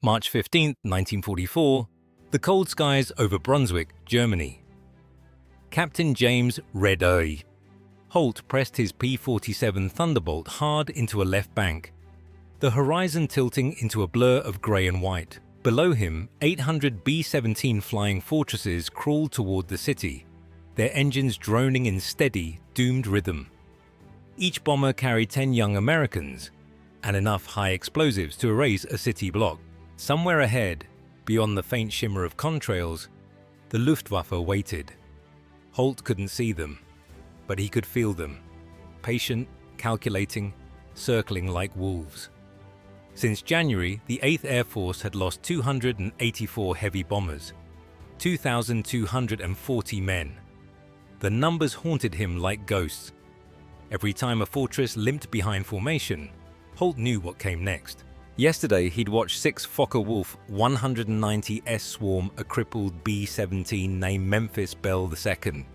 March 15, 1944, the cold skies over Brunswick, Germany. Captain James "Red Eye" Holt pressed his P-47 Thunderbolt hard into a left bank, the horizon tilting into a blur of grey and white. Below him, 800 B-17 flying fortresses crawled toward the city, their engines droning in steady, doomed rhythm. Each bomber carried 10 young Americans and enough high explosives to erase a city block. Somewhere ahead, beyond the faint shimmer of contrails, the Luftwaffe waited. Holt couldn't see them, but he could feel them, patient, calculating, circling like wolves. Since January, the 8th Air Force had lost 284 heavy bombers, 2,240 men. The numbers haunted him like ghosts. Every time a fortress limped behind formation, Holt knew what came next. Yesterday, he'd watched 6 Fokker-Wulf 190S swarm a crippled B-17 named Memphis Belle II.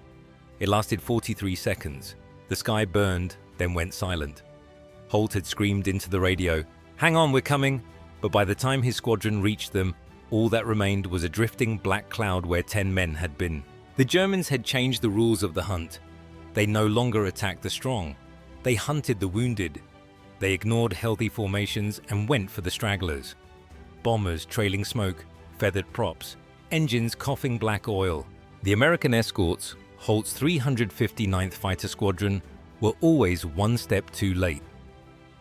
It lasted 43 seconds. The sky burned, then went silent. Holt had screamed into the radio, "Hang on, we're coming!" But by the time his squadron reached them, all that remained was a drifting black cloud where 10 men had been. The Germans had changed the rules of the hunt. They no longer attacked the strong. They hunted the wounded. They ignored healthy formations and went for the stragglers. Bombers trailing smoke, feathered props, engines coughing black oil. The American escorts, Holt's 359th Fighter Squadron, were always one step too late.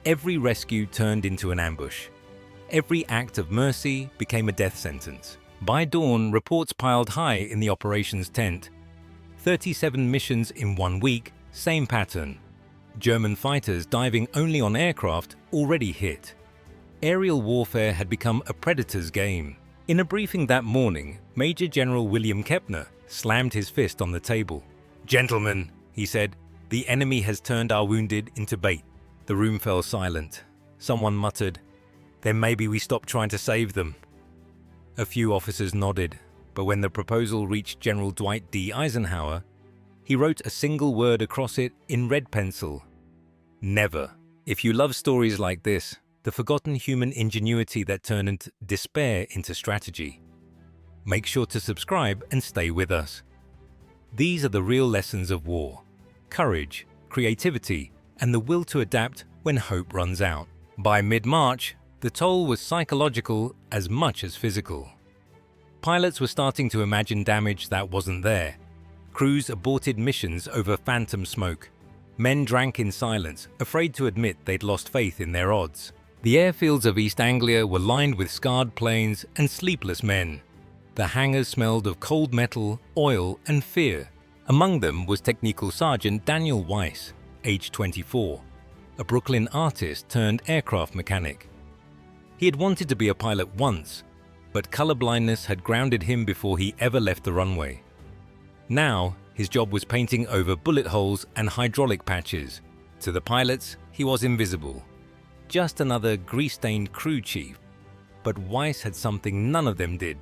Every rescue turned into an ambush. Every act of mercy became a death sentence. By dawn, reports piled high in the operations tent. 37 missions in 1 week, same pattern. German fighters diving only on aircraft already hit. Aerial warfare had become a predator's game. In a briefing that morning, Major General William Kepner slammed his fist on the table. "Gentlemen," he said, "the enemy has turned our wounded into bait." The room fell silent. Someone muttered, "Then maybe we stop trying to save them." A few officers nodded, but when the proposal reached General Dwight D. Eisenhower, he wrote a single word across it in red pencil: "Never." If you love stories like this, the forgotten human ingenuity that turned despair into strategy, make sure to subscribe and stay with us. These are the real lessons of war: courage, creativity, and the will to adapt when hope runs out. By mid-March, the toll was psychological as much as physical. Pilots were starting to imagine damage that wasn't there. Crews aborted missions over phantom smoke. Men drank in silence, afraid to admit they'd lost faith in their odds. The airfields of East Anglia were lined with scarred planes and sleepless men. The hangars smelled of cold metal, oil, and fear. Among them was Technical Sergeant Daniel Weiss, age 24, a Brooklyn artist turned aircraft mechanic. He had wanted to be a pilot once, but colorblindness had grounded him before he ever left the runway. Now, his job was painting over bullet holes and hydraulic patches. To the pilots, he was invisible. Just another grease-stained crew chief. But Weiss had something none of them did: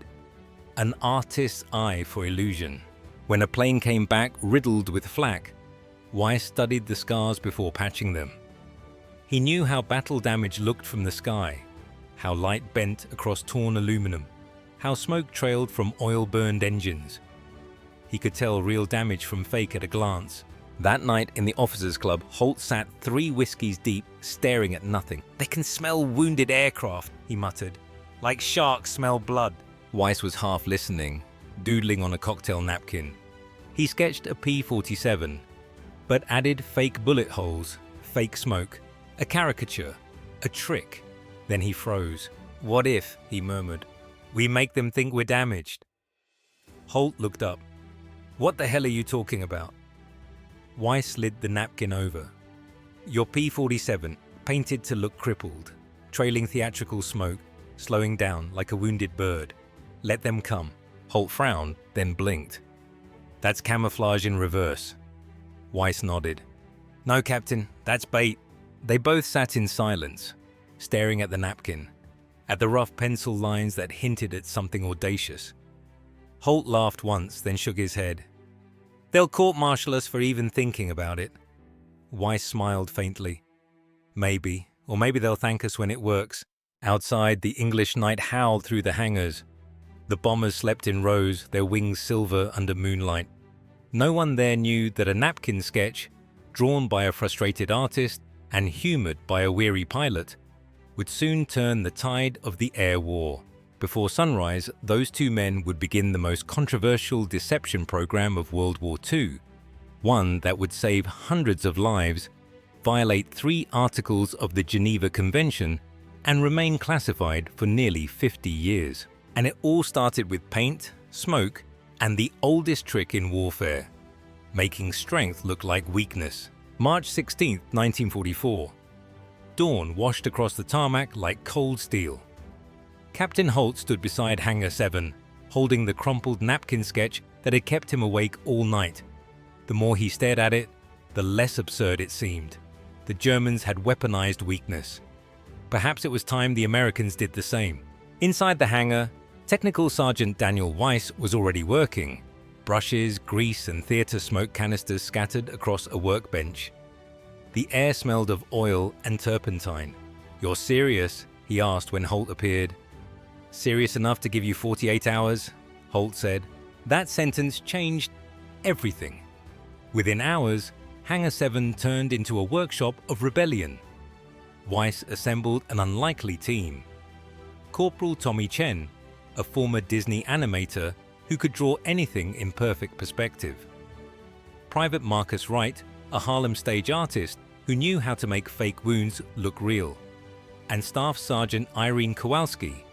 an artist's eye for illusion. When a plane came back riddled with flak, Weiss studied the scars before patching them. He knew how battle damage looked from the sky, how light bent across torn aluminum, how smoke trailed from oil-burned engines. He could tell real damage from fake at a glance. That night in the officers' club, Holt sat 3 whiskeys deep, staring at nothing. "They can smell wounded aircraft," he muttered, "like sharks smell blood." Weiss was half listening, doodling on a cocktail napkin. He sketched a P-47, but added fake bullet holes, fake smoke, a caricature, a trick. Then he froze. "What if," he murmured, "we make them think we're damaged?" Holt looked up. "What the hell are you talking about?" Weiss slid the napkin over. "Your P-47, painted to look crippled, trailing theatrical smoke, slowing down like a wounded bird. Let them come." Holt frowned, then blinked. "That's camouflage in reverse." Weiss nodded. "No, Captain, that's bait." They both sat in silence, staring at the napkin, at the rough pencil lines that hinted at something audacious. Holt laughed once, then shook his head. "They'll court-martial us for even thinking about it." Weiss smiled faintly. "Maybe, or maybe they'll thank us when it works." Outside, the English night howled through the hangars. The bombers slept in rows, their wings silver under moonlight. No one there knew that a napkin sketch, drawn by a frustrated artist and humoured by a weary pilot, would soon turn the tide of the air war. Before sunrise, those two men would begin the most controversial deception program of World War II, one that would save hundreds of lives, violate 3 articles of the Geneva Convention, and remain classified for nearly 50 years. And it all started with paint, smoke, and the oldest trick in warfare, making strength look like weakness. March 16, 1944. Dawn washed across the tarmac like cold steel. Captain Holt stood beside Hangar 7, holding the crumpled napkin sketch that had kept him awake all night. The more he stared at it, the less absurd it seemed. The Germans had weaponized weakness. Perhaps it was time the Americans did the same. Inside the hangar, Technical Sergeant Daniel Weiss was already working. Brushes, grease, and theater smoke canisters scattered across a workbench. The air smelled of oil and turpentine. "You're serious?" he asked when Holt appeared. "Serious enough to give you 48 hours?" Holt said. That sentence changed everything. Within hours, Hangar 7 turned into a workshop of rebellion. Weiss assembled an unlikely team. Corporal Tommy Chen, a former Disney animator who could draw anything in perfect perspective. Private Marcus Wright, a Harlem stage artist who knew how to make fake wounds look real. And Staff Sergeant Irene Kowalski,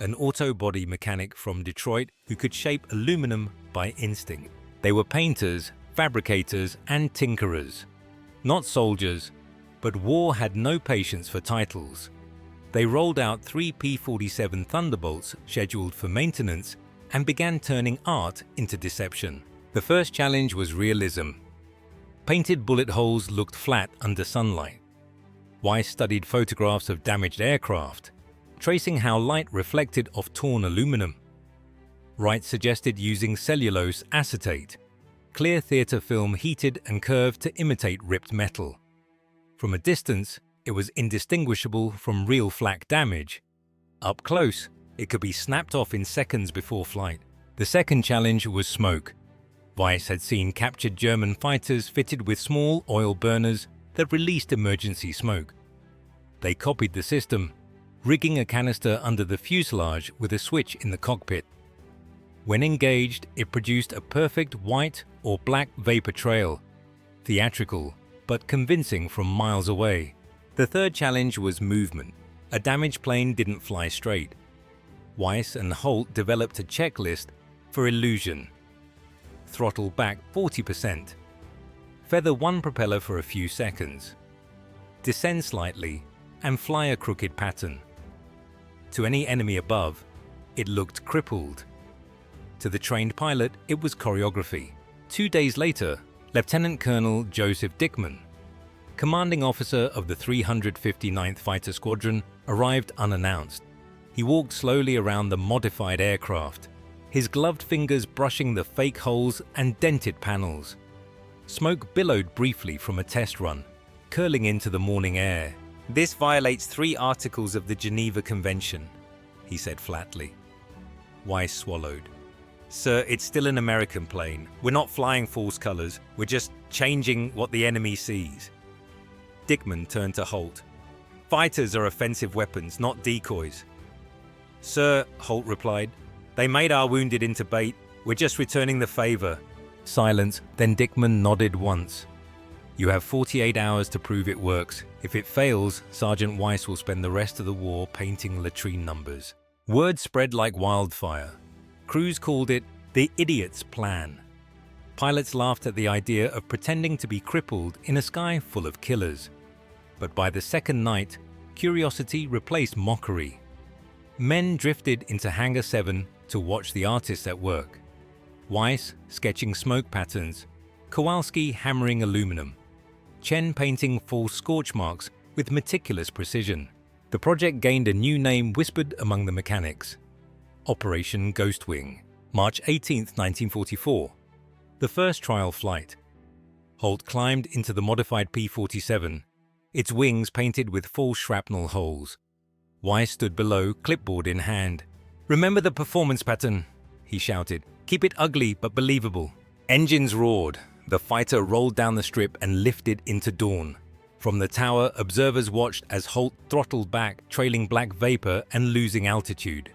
an auto body mechanic from Detroit who could shape aluminum by instinct. They were painters, fabricators, and tinkerers. Not soldiers, but war had no patience for titles. They rolled out 3 P-47 Thunderbolts scheduled for maintenance and began turning art into deception. The first challenge was realism. Painted bullet holes looked flat under sunlight. Weiss studied photographs of damaged aircraft, tracing how light reflected off torn aluminum. Wright suggested using cellulose acetate, clear theatre film heated and curved to imitate ripped metal. From a distance, it was indistinguishable from real flak damage. Up close, it could be snapped off in seconds before flight. The second challenge was smoke. Weiss had seen captured German fighters fitted with small oil burners that released emergency smoke. They copied the system, rigging a canister under the fuselage with a switch in the cockpit. When engaged, it produced a perfect white or black vapor trail, theatrical but convincing from miles away. The third challenge was movement. A damaged plane didn't fly straight. Weiss and Holt developed a checklist for illusion. Throttle back 40%. Feather one propeller for a few seconds. Descend slightly and fly a crooked pattern. To any enemy above, it looked crippled. To the trained pilot, it was choreography. 2 days later, Lieutenant Colonel Joseph Dickman, commanding officer of the 359th Fighter Squadron, arrived unannounced. He walked slowly around the modified aircraft, his gloved fingers brushing the fake holes and dented panels. Smoke billowed briefly from a test run, curling into the morning air. "This violates 3 articles of the Geneva Convention," he said flatly. Weiss swallowed. "Sir, it's still an American plane. We're not flying false colors. We're just changing what the enemy sees." Dickman turned to Holt. "Fighters are offensive weapons, not decoys." "Sir," Holt replied, "they made our wounded into bait. We're just returning the favor." Silence, then Dickman nodded once. "You have 48 hours to prove it works. If it fails, Sergeant Weiss will spend the rest of the war painting latrine numbers." Word spread like wildfire. Crews called it the idiot's plan. Pilots laughed at the idea of pretending to be crippled in a sky full of killers. But by the second night, curiosity replaced mockery. Men drifted into Hangar 7 to watch the artists at work. Weiss sketching smoke patterns, Kowalski hammering aluminum, Chen painting false scorch marks with meticulous precision. The project gained a new name whispered among the mechanics: Operation Ghostwing. March 18, 1944. The first trial flight. Holt climbed into the modified P-47, its wings painted with false shrapnel holes. Weiss stood below, clipboard in hand. "Remember the performance pattern," he shouted. "Keep it ugly but believable." Engines roared. The fighter rolled down the strip and lifted into dawn. From the tower, observers watched as Holt throttled back, trailing black vapor and losing altitude.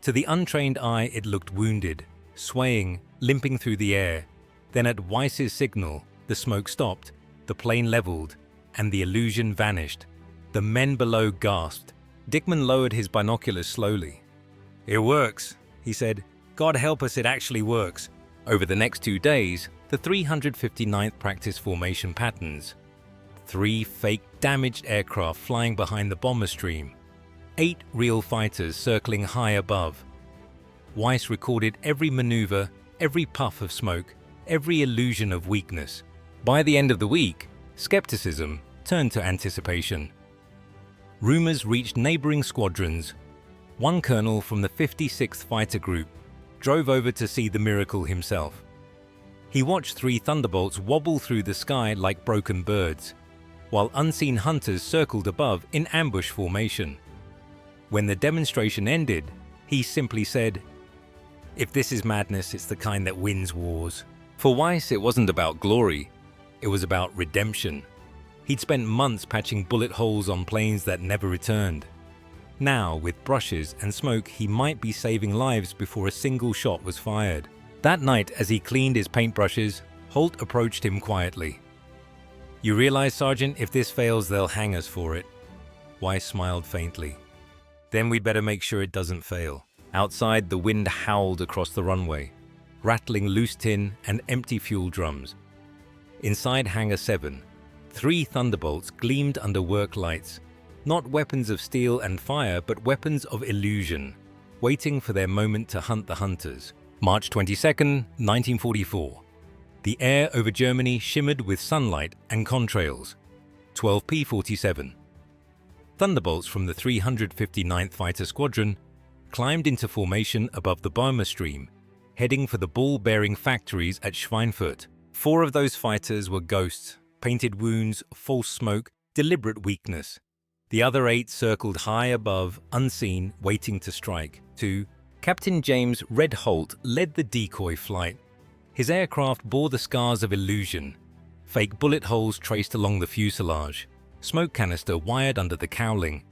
To the untrained eye, it looked wounded, swaying, limping through the air. Then at Weiss's signal, the smoke stopped, the plane leveled, and the illusion vanished. The men below gasped. Dickman lowered his binoculars slowly. "It works," he said. "God help us, it actually works." Over the next 2 days, the 359th practiced formation patterns. 3 fake damaged aircraft flying behind the bomber stream. 8 real fighters circling high above. Weiss recorded every maneuver, every puff of smoke, every illusion of weakness. By the end of the week, skepticism turned to anticipation. Rumors reached neighboring squadrons. One colonel from the 56th Fighter Group drove over to see the miracle himself. He watched 3 Thunderbolts wobble through the sky like broken birds, while unseen hunters circled above in ambush formation. When the demonstration ended, he simply said, "If this is madness, it's the kind that wins wars." For Weiss, it wasn't about glory, it was about redemption. He'd spent months patching bullet holes on planes that never returned. Now, with brushes and smoke, he might be saving lives before a single shot was fired. That night, as he cleaned his paintbrushes, Holt approached him quietly. "You realize, Sergeant, if this fails, they'll hang us for it." Weiss smiled faintly. "Then we'd better make sure it doesn't fail." Outside, the wind howled across the runway, rattling loose tin and empty fuel drums. Inside Hangar 7, 3 Thunderbolts gleamed under work lights, not weapons of steel and fire, but weapons of illusion, waiting for their moment to hunt the hunters. March 22nd, 1944. The air over Germany shimmered with sunlight and contrails. 12 P-47. Thunderbolts from the 359th Fighter Squadron climbed into formation above the bomber stream, heading for the ball-bearing factories at Schweinfurt. 4 of those fighters were ghosts, painted wounds, false smoke, deliberate weakness. The other 8 circled high above, unseen, waiting to strike. 2. Captain James "Red" Holt led the decoy flight. His aircraft bore the scars of illusion, fake bullet holes traced along the fuselage, smoke canister wired under the cowling,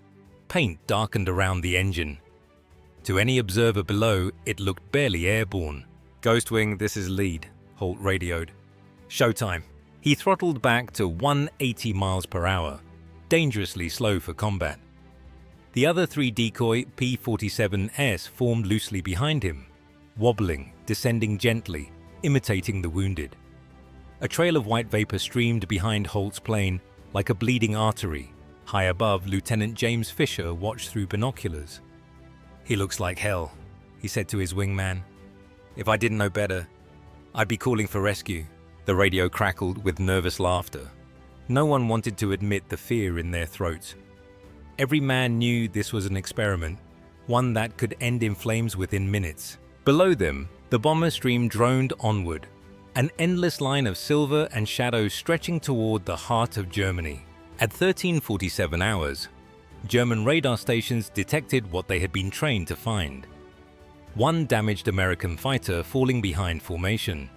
paint darkened around the engine. To any observer below, it looked barely airborne. "Ghostwing, this is lead," Holt radioed. "Showtime." He throttled back to 180 miles per hour, dangerously slow for combat. The other 3 decoy P-47S formed loosely behind him, wobbling, descending gently, imitating the wounded. A trail of white vapor streamed behind Holt's plane like a bleeding artery. High above, Lieutenant James Fisher watched through binoculars. "He looks like hell," he said to his wingman. "If I didn't know better, I'd be calling for rescue." The radio crackled with nervous laughter. No one wanted to admit the fear in their throats. Every man knew this was an experiment, one that could end in flames within minutes. Below them, the bomber stream droned onward, an endless line of silver and shadows stretching toward the heart of Germany. At 13:47 hours, German radar stations detected what they had been trained to find: 1 damaged American fighter falling behind formation.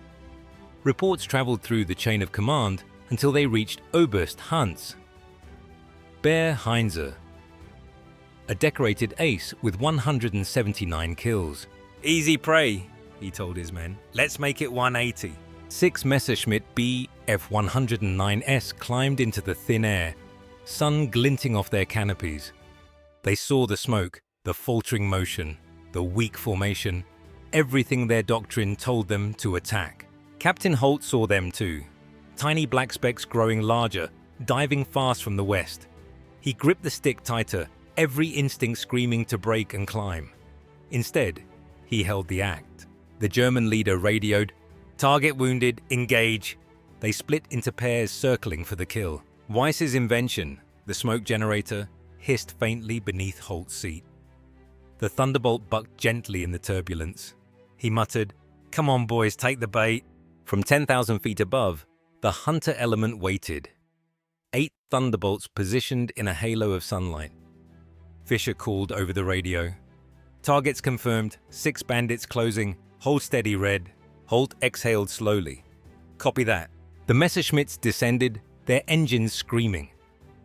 Reports traveled through the chain of command until they reached Oberst Hans. Bear Heinzer, a decorated ace with 179 kills. "Easy prey," he told his men. "Let's make it 180. 6 Messerschmitt Bf-109S climbed into the thin air, sun glinting off their canopies. They saw the smoke, the faltering motion, the weak formation, everything their doctrine told them to attack. Captain Holt saw them too, tiny black specks growing larger, diving fast from the west. He gripped the stick tighter, every instinct screaming to break and climb. Instead, he held the act. The German leader radioed, "Target wounded, engage." They split into pairs circling for the kill. Weiss's invention, the smoke generator, hissed faintly beneath Holt's seat. The Thunderbolt bucked gently in the turbulence. He muttered, "Come on boys, take the bait." From 10,000 feet above, the hunter element waited. 8 Thunderbolts positioned in a halo of sunlight. Fisher called over the radio. Targets confirmed, 6 bandits closing, hold steady red. Holt exhaled slowly. Copy that. The Messerschmitts descended, their engines screaming.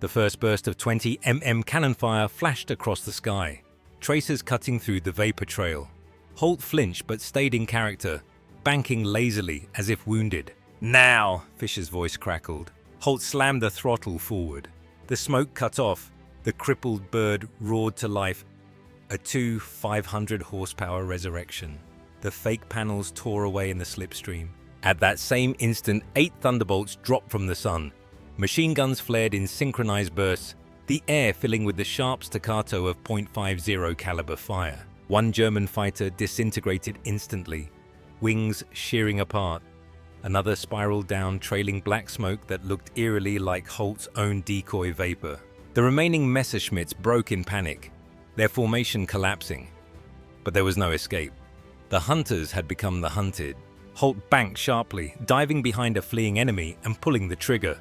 The first burst of 20 mm cannon fire flashed across the sky, tracers cutting through the vapor trail. Holt flinched but stayed in character, banking lazily as if wounded. Now, Fisher's voice crackled. Holt slammed the throttle forward. The smoke cut off. The crippled bird roared to life. A 500 horsepower resurrection. The fake panels tore away in the slipstream. At that same instant, 8 thunderbolts dropped from the sun. Machine guns flared in synchronized bursts, the air filling with the sharp staccato of .50 caliber fire. One German fighter disintegrated instantly, wings shearing apart. Another spiraled down, trailing black smoke that looked eerily like Holt's own decoy vapor. The remaining Messerschmitts broke in panic, their formation collapsing. But there was no escape. The hunters had become the hunted. Holt banked sharply, diving behind a fleeing enemy and pulling the trigger.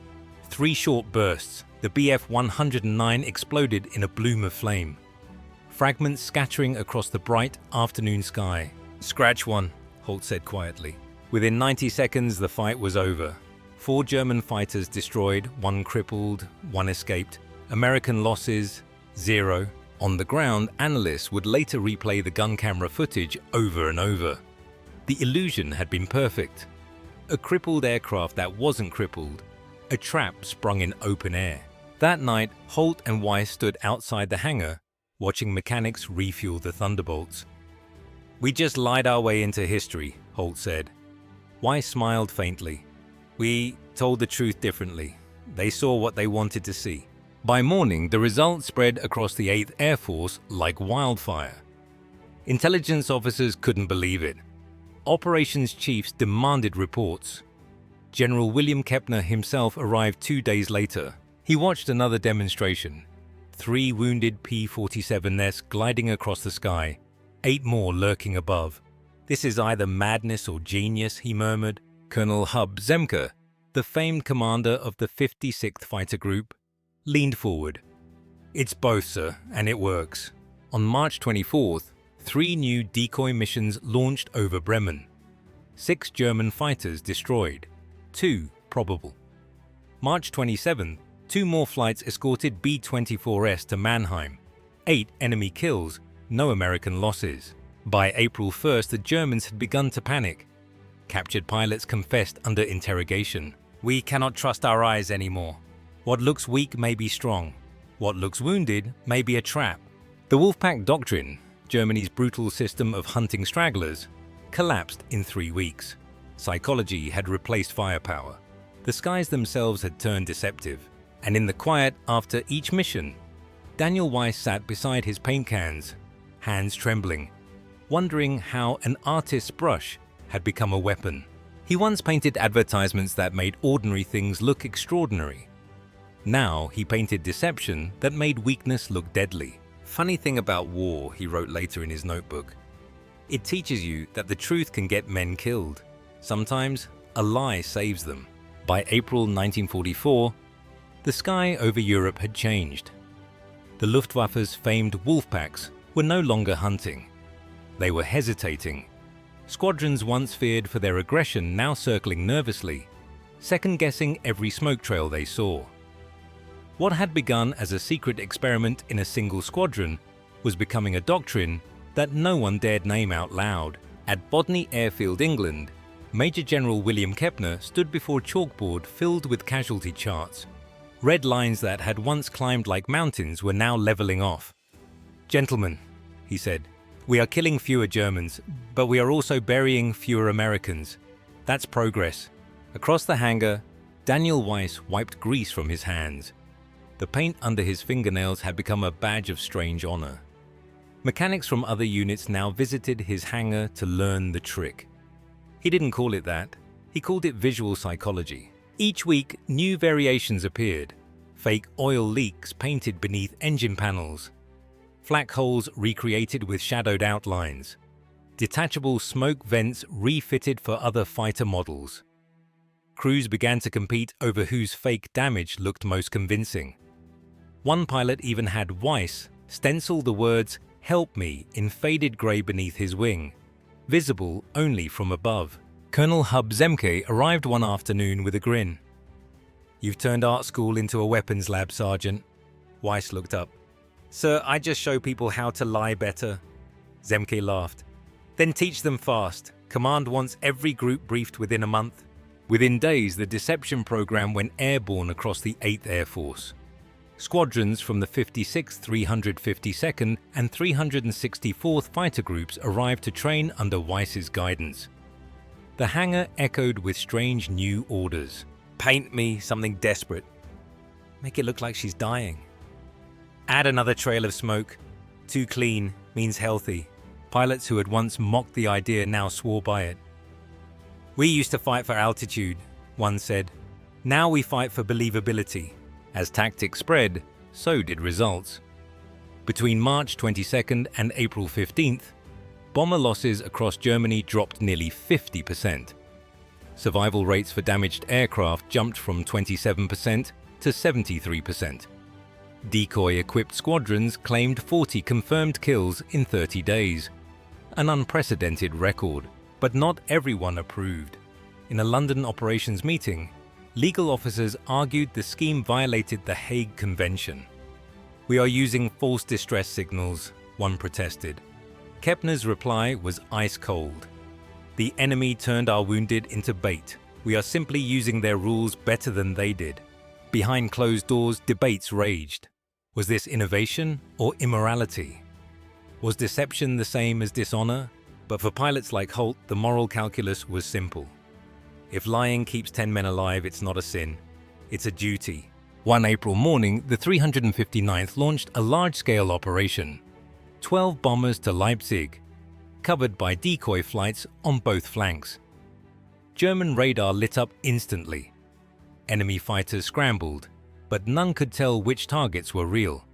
3 short bursts. The Bf-109 exploded in a bloom of flame, fragments scattering across the bright afternoon sky. "Scratch one," Holt said quietly. Within 90 seconds, the fight was over. 4 German fighters destroyed, 1 crippled, 1 escaped. American losses, 0. On the ground, analysts would later replay the gun camera footage over and over. The illusion had been perfect. A crippled aircraft that wasn't crippled. A trap sprung in open air. That night, Holt and Weiss stood outside the hangar, watching mechanics refuel the Thunderbolts. "We just lied our way into history," Holt said. Weiss smiled faintly. "We told the truth differently. They saw what they wanted to see." By morning, the results spread across the 8th Air Force like wildfire. Intelligence officers couldn't believe it. Operations chiefs demanded reports. General William Kepner himself arrived 2 days later. He watched another demonstration. 3 wounded P-47 nests gliding across the sky, 8 more lurking above. "This is either madness or genius," he murmured. Colonel Hub Zemke, the famed commander of the 56th Fighter Group, leaned forward. "It's both, sir, and it works." On March 24th, 3 new decoy missions launched over Bremen. 6 German fighters destroyed, 2 probable. March 27th, 2 more flights escorted B-24S to Mannheim. 8 enemy kills, no American losses. By April 1st, the Germans had begun to panic. Captured pilots confessed under interrogation. "We cannot trust our eyes anymore. What looks weak may be strong. What looks wounded may be a trap." The Wolfpack Doctrine, Germany's brutal system of hunting stragglers, collapsed in 3 weeks. Psychology had replaced firepower. The skies themselves had turned deceptive. And in the quiet after each mission, Daniel Weiss sat beside his paint cans, hands trembling, wondering how an artist's brush had become a weapon. He once painted advertisements that made ordinary things look extraordinary. Now he painted deception that made weakness look deadly. "Funny thing about war," he wrote later in his notebook. "It teaches you that the truth can get men killed. Sometimes a lie saves them." By April 1944, the sky over Europe had changed. The Luftwaffe's famed Wolfpacks were no longer hunting. They were hesitating. Squadrons once feared for their aggression now circling nervously, second-guessing every smoke trail they saw. What had begun as a secret experiment in a single squadron was becoming a doctrine that no one dared name out loud. At Bodney Airfield, England, Major General William Kepner stood before a chalkboard filled with casualty charts. Red lines that had once climbed like mountains were now leveling off. "Gentlemen," he said, "we are killing fewer Germans, but we are also burying fewer Americans. That's progress." Across the hangar, Daniel Weiss wiped grease from his hands. The paint under his fingernails had become a badge of strange honor. Mechanics from other units now visited his hangar to learn the trick. He didn't call it that. He called it visual psychology. Each week, new variations appeared. Fake oil leaks painted beneath engine panels. Flak holes recreated with shadowed outlines. Detachable smoke vents refitted for other fighter models. Crews began to compete over whose fake damage looked most convincing. One pilot even had Weiss stencil the words "Help me" in faded grey beneath his wing, visible only from above. Colonel Hub Zemke arrived one afternoon with a grin. "You've turned art school into a weapons lab, Sergeant." Weiss looked up. "Sir, I just show people how to lie better." Zemke laughed. "Then teach them fast. Command wants every group briefed within a month." Within days, the deception program went airborne across the 8th Air Force. Squadrons from the 56th, 352nd, and 364th Fighter Groups arrived to train under Weiss's guidance. The hangar echoed with strange new orders. "Paint me something desperate. Make it look like she's dying. Add another trail of smoke. Too clean means healthy." Pilots who had once mocked the idea now swore by it. "We used to fight for altitude," one said. "Now we fight for believability." As tactics spread, so did results. Between March 22nd and April 15th, bomber losses across Germany dropped nearly 50%. Survival rates for damaged aircraft jumped from 27% to 73%. Decoy-equipped squadrons claimed 40 confirmed kills in 30 days, an unprecedented record, but not everyone approved. In a London operations meeting, legal officers argued the scheme violated the Hague Convention. "We are using false distress signals," one protested. Kepner's reply was ice cold. "The enemy turned our wounded into bait. We are simply using their rules better than they did." Behind closed doors, debates raged. Was this innovation or immorality? Was deception the same as dishonor? But for pilots like Holt, the moral calculus was simple. If lying keeps 10 men alive, it's not a sin. It's a duty. One April morning, the 359th launched a large-scale operation. 12 bombers to Leipzig, covered by decoy flights on both flanks. German radar lit up instantly. Enemy fighters scrambled, but none could tell which targets were real.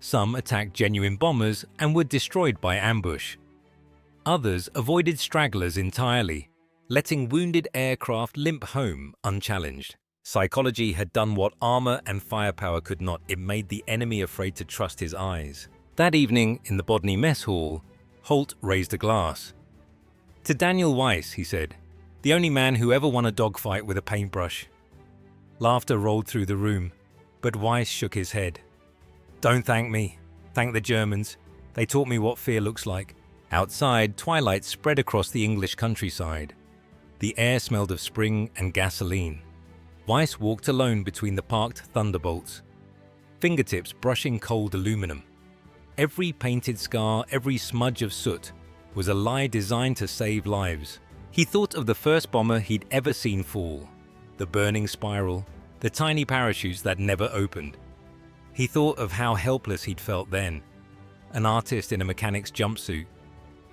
Some attacked genuine bombers and were destroyed by ambush. Others avoided stragglers entirely, letting wounded aircraft limp home unchallenged. Psychology had done what armor and firepower could not. It made the enemy afraid to trust his eyes. That evening, in the Bodny mess hall, Holt raised a glass. "To Daniel Weiss," he said, "the only man who ever won a dogfight with a paintbrush." Laughter rolled through the room, but Weiss shook his head. "Don't thank me. Thank the Germans. They taught me what fear looks like." Outside, twilight spread across the English countryside. The air smelled of spring and gasoline. Weiss walked alone between the parked Thunderbolts, fingertips brushing cold aluminum. Every painted scar, every smudge of soot, was a lie designed to save lives. He thought of the first bomber he'd ever seen fall, the burning spiral, the tiny parachutes that never opened. He thought of how helpless he'd felt then, an artist in a mechanic's jumpsuit,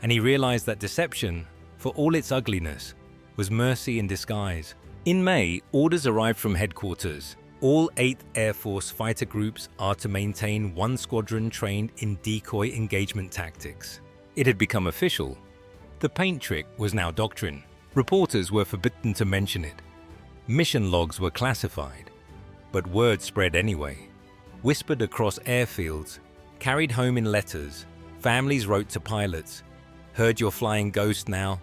and he realized that deception, for all its ugliness, was mercy in disguise. In May, orders arrived from headquarters. All 8th Air Force fighter groups are to maintain one squadron trained in decoy engagement tactics. It had become official. The paint trick was now doctrine. Reporters were forbidden to mention it. Mission logs were classified. But word spread anyway. Whispered across airfields, carried home in letters. Families wrote to pilots. "Heard you're flying Ghost now.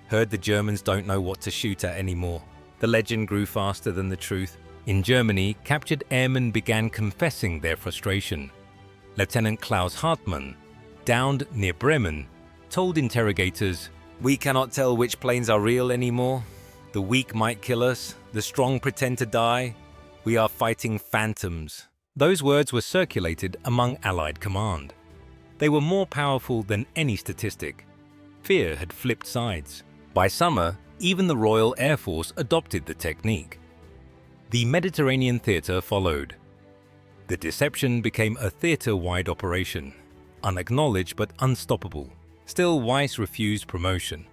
Heard the Germans don't know what to shoot at anymore." The legend grew faster than the truth. In Germany, captured airmen began confessing their frustration. Lieutenant Klaus Hartmann, downed near Bremen, told interrogators, "We cannot tell which planes are real anymore. The weak might kill us. The strong pretend to die. We are fighting phantoms." Those words were circulated among Allied command. They were more powerful than any statistic. Fear had flipped sides. By summer, even the Royal Air Force adopted the technique. The Mediterranean theater followed. The deception became a theater-wide operation, unacknowledged but unstoppable. Still, Weiss refused promotion.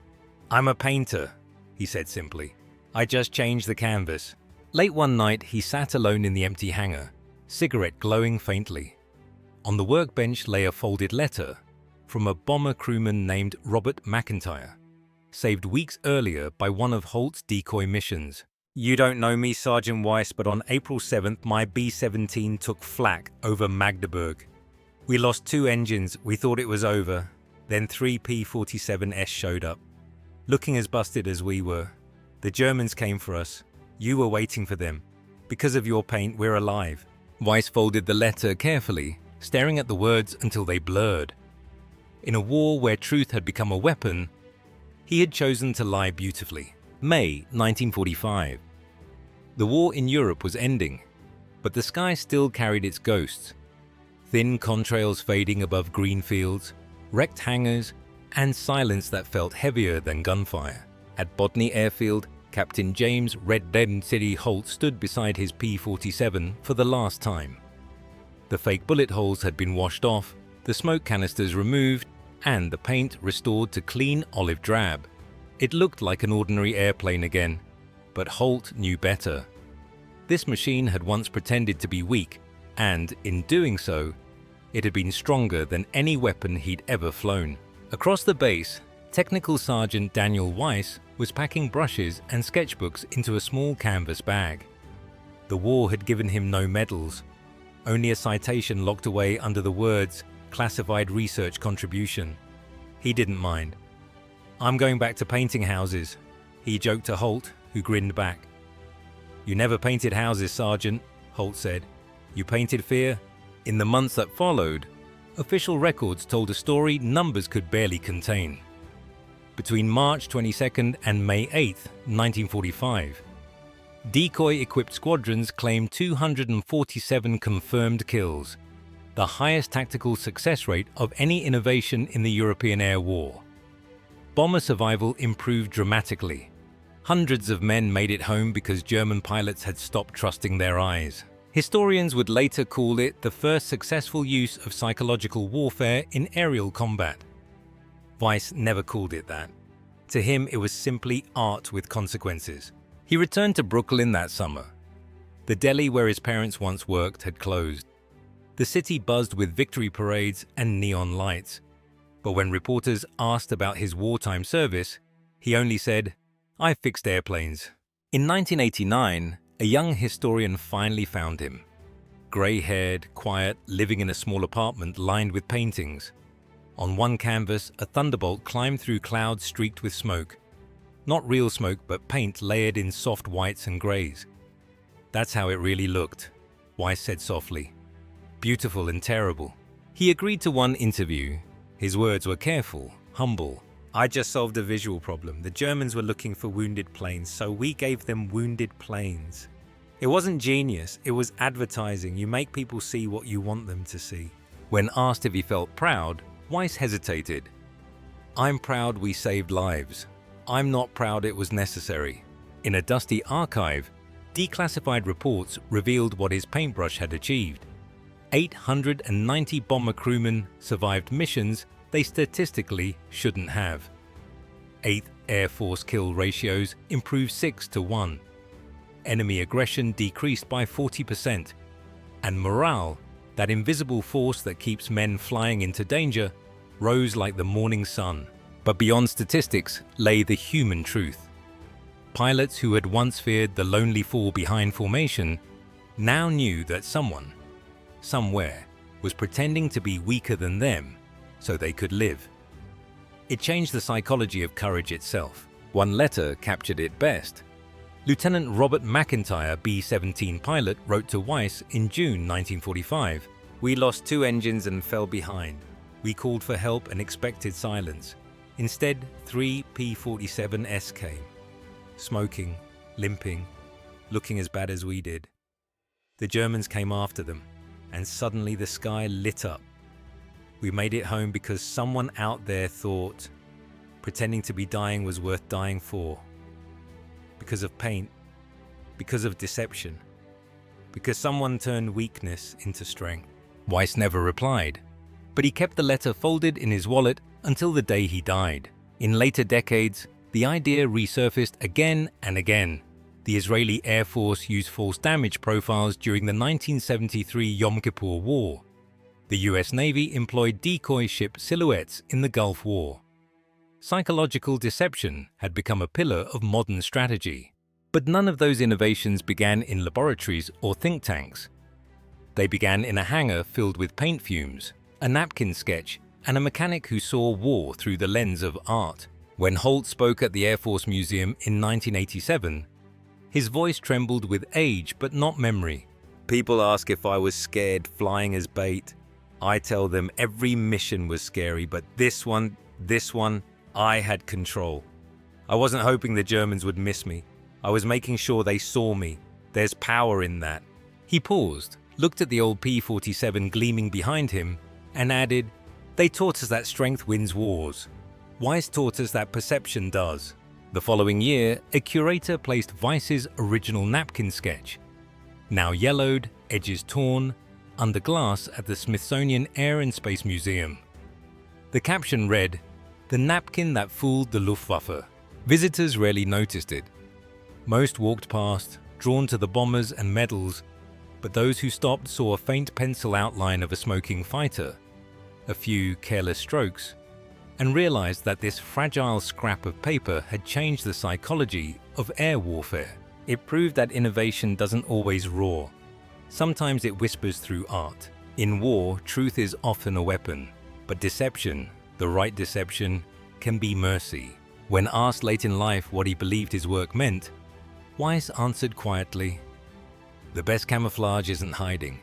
"I'm a painter," he said simply. "I just changed the canvas." Late one night, he sat alone in the empty hangar, cigarette glowing faintly. On the workbench lay a folded letter from a bomber crewman named Robert McIntyre, saved weeks earlier by one of Holt's decoy missions. "You don't know me, Sergeant Weiss, but on April 7th, my B-17 took flak over Magdeburg. We lost 2 engines, we thought it was over. Then 3 P-47s showed up, looking as busted as we were. The Germans came for us. You were waiting for them. Because of your paint, we're alive. Weiss folded the letter carefully, staring at the words until they blurred. In a war where truth had become a weapon, he had chosen to lie beautifully. May 1945. The war in Europe was ending, but the sky still carried its ghosts. Thin contrails fading above green fields, wrecked hangars, and silence that felt heavier than gunfire. At Botany Airfield, Captain James "Red Dead City" Holt stood beside his P-47 for the last time. The fake bullet holes had been washed off, the smoke canisters removed, and the paint restored to clean olive drab. It looked like an ordinary airplane again, but Holt knew better. This machine had once pretended to be weak, and in doing so, it had been stronger than any weapon he'd ever flown. Across the base, Technical Sergeant Daniel Weiss was packing brushes and sketchbooks into a small canvas bag. The war had given him no medals, only a citation locked away under the words "Classified Research Contribution." He didn't mind. "I'm going back to painting houses," he joked to Holt, who grinned back. "You never painted houses, Sergeant," Holt said. "You painted fear." In the months that followed, official records told a story numbers could barely contain. Between March 22nd and May 8th, 1945, decoy-equipped squadrons claimed 247 confirmed kills, the highest tactical success rate of any innovation in the European air war. Bomber survival improved dramatically. Hundreds of men made it home because German pilots had stopped trusting their eyes. Historians would later call it the first successful use of psychological warfare in aerial combat. Weiss never called it that. To him, it was simply art with consequences. He returned to Brooklyn that summer. The deli where his parents once worked had closed. The city buzzed with victory parades and neon lights. But when reporters asked about his wartime service, he only said, "I fixed airplanes." In 1989, a young historian finally found him. Grey-haired, quiet, living in a small apartment lined with paintings. On one canvas, a thunderbolt climbed through clouds streaked with smoke. Not real smoke, but paint layered in soft whites and greys. "That's how it really looked," Weiss said softly. "Beautiful and terrible." He agreed to one interview. His words were careful, humble. "I just solved a visual problem. The Germans were looking for wounded planes, so we gave them wounded planes. It wasn't genius, it was advertising. You make people see what you want them to see." When asked if he felt proud, Weiss hesitated. "I'm proud we saved lives. I'm not proud it was necessary." In a dusty archive, declassified reports revealed what his paintbrush had achieved. 890 bomber crewmen survived missions they statistically shouldn't have. 8th Air Force kill ratios improved 6 to 1. Enemy aggression decreased by 40%. And morale, that invisible force that keeps men flying into danger, rose like the morning sun. But beyond statistics lay the human truth. Pilots who had once feared the lonely fall behind formation now knew that someone, somewhere, was pretending to be weaker than them so they could live. It changed the psychology of courage itself. One letter captured it best. Lieutenant Robert McIntyre, B-17 pilot, wrote to Weiss in June 1945, "We lost 2 engines and fell behind. We called for help and expected silence. Instead, 3 P-47s came. Smoking, limping, looking as bad as we did. The Germans came after them, and suddenly the sky lit up. We made it home because someone out there thought pretending to be dying was worth dying for. Because of paint, because of deception, because someone turned weakness into strength." Weiss never replied, but he kept the letter folded in his wallet until the day he died. In later decades, the idea resurfaced again and again. The Israeli Air Force used false damage profiles during the 1973 Yom Kippur War. The US Navy employed decoy ship silhouettes in the Gulf War. Psychological deception had become a pillar of modern strategy. But none of those innovations began in laboratories or think tanks. They began in a hangar filled with paint fumes, a napkin sketch, and a mechanic who saw war through the lens of art. When Holt spoke at the Air Force Museum in 1987, his voice trembled with age but not memory. People ask if I was scared flying as bait. I tell them every mission was scary, but this one, I had control. I wasn't hoping the Germans would miss me. I was making sure they saw me. There's power in that. He paused, looked at the old P-47 gleaming behind him, and added, "They taught us that strength wins wars. Weiss taught us that perception does." The following year, a curator placed Weiss's original napkin sketch, now yellowed, edges torn, under glass at the Smithsonian Air and Space Museum. The caption read, "The napkin that fooled the Luftwaffe." Visitors rarely noticed it. Most walked past, drawn to the bombers and medals, but those who stopped saw a faint pencil outline of a smoking fighter, a few careless strokes, and realized that this fragile scrap of paper had changed the psychology of air warfare. It proved that innovation doesn't always roar. Sometimes it whispers through art. In war, truth is often a weapon, but deception, the right deception, can be mercy. When asked late in life what he believed his work meant, Weiss answered quietly, "The best camouflage isn't hiding.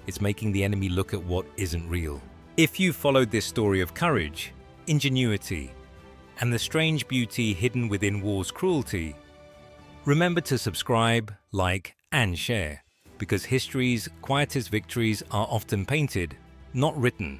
It's making the enemy look at what isn't real." If you followed this story of courage, ingenuity, and the strange beauty hidden within war's cruelty, remember to subscribe, like, and share, because history's quietest victories are often painted, not written.